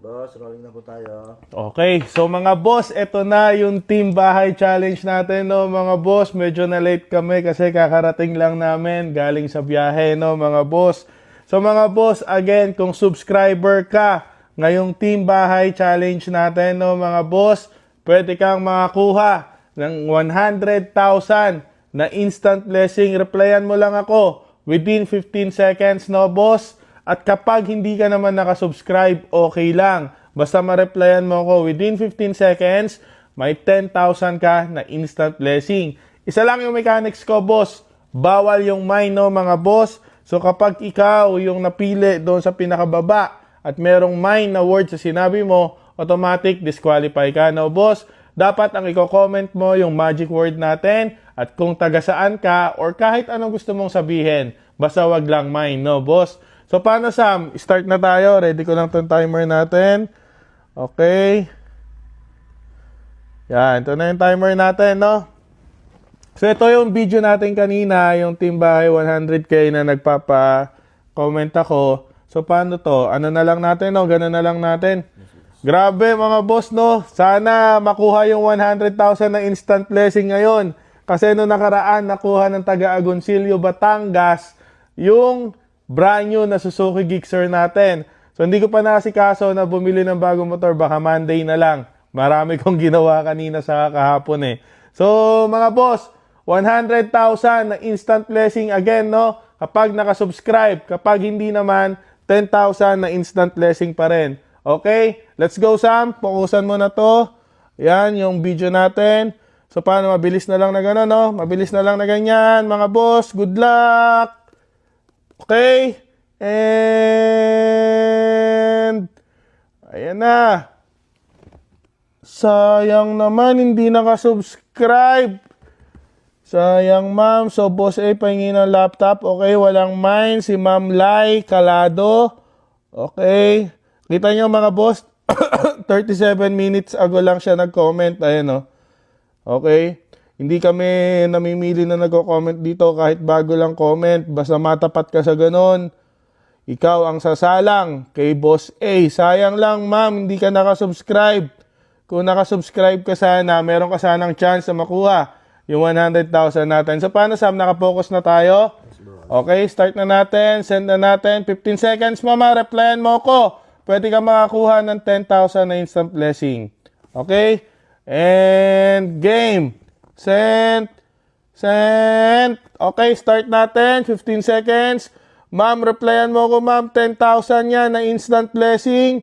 Boss, rolling na po tayo. Okay, so mga boss, ito na yung Team Bahay Challenge natin, no mga boss. Medyo na late kami kasi kakarating lang namin galing sa biyahe, no mga boss. So mga boss, again, kung subscriber ka ngayong Team Bahay Challenge natin, no mga boss, pwede kang makakuha ng 100,000 na instant blessing. Replyan mo lang ako within 15 seconds, no boss. At kapag hindi ka naman nakasubscribe, okay lang. Basta ma-replyan mo ko within 15 seconds, may 10,000 ka na instant blessing. Isa lang yung mechanics ko, boss. Bawal yung mine, no, mga boss. So kapag ikaw yung napili doon sa pinakababa at merong mine na word sa sinabi mo, automatic disqualify ka, no, boss. Dapat ang i-comment mo yung magic word natin at kung taga saan ka or kahit anong gusto mong sabihin. Basta wag lang mine, no, boss. So, paano, Sam? Start na tayo. Ready ko lang itong timer natin. Okay. Yan. Ito na yung timer natin, no? So, ito yung video natin kanina, yung Team Bahay 100K na nagpapa-comment ako. So, paano to? Ano na lang natin, no? Ganun na lang natin. Grabe, mga boss, no? Sana makuha yung 100,000 na instant blessing ngayon. Kasi no nakaraan, nakuha ng taga Agoncillo, Batangas, yung brand new na Suzuki Gixxer natin. So, hindi ko pa nasikaso na bumili ng bagong motor. Baka Monday na lang. Marami kong ginawa kanina sa kahapon eh. So, mga boss, 100,000 na instant blessing again, no? Kapag nakasubscribe. Kapag hindi naman, 10,000 na instant blessing pa rin. Okay? Let's go, Sam. Fokusan mo na to. Yan, yung video natin. So, paano? Mabilis na lang na gano'n, no? Mabilis na lang na ganyan. Mga boss, good luck! Okay, and ayan na. Sayang naman, hindi nakasubscribe. Sayang, ma'am. So, Boss A, pahingi ng laptop. Okay, walang mine. Si Ma'am Lai Calado. Okay. Kita nyo, mga boss, 37 minutes ago lang siya nag-comment. Ayan, oh. Okay. Hindi kami namimili na nagko-comment dito kahit bago lang comment. Basta matapat ka sa ganon. Ikaw ang sasalang kay Boss A. Sayang lang, ma'am, hindi ka nakasubscribe. Kung nakasubscribe ka sana, meron ka sanang chance na makuha yung 100,000 natin. So, paano, Sam? Nakapokus na tayo? Okay, start na natin. Send na natin. 15 seconds, mama. Replyan mo ko. Pwede ka makakuha ng 10,000 na instant blessing. Okay? And game. Send. Okay, start natin. 15 seconds. Ma'am, replyan mo ko, ma'am. 10,000 yan na instant blessing.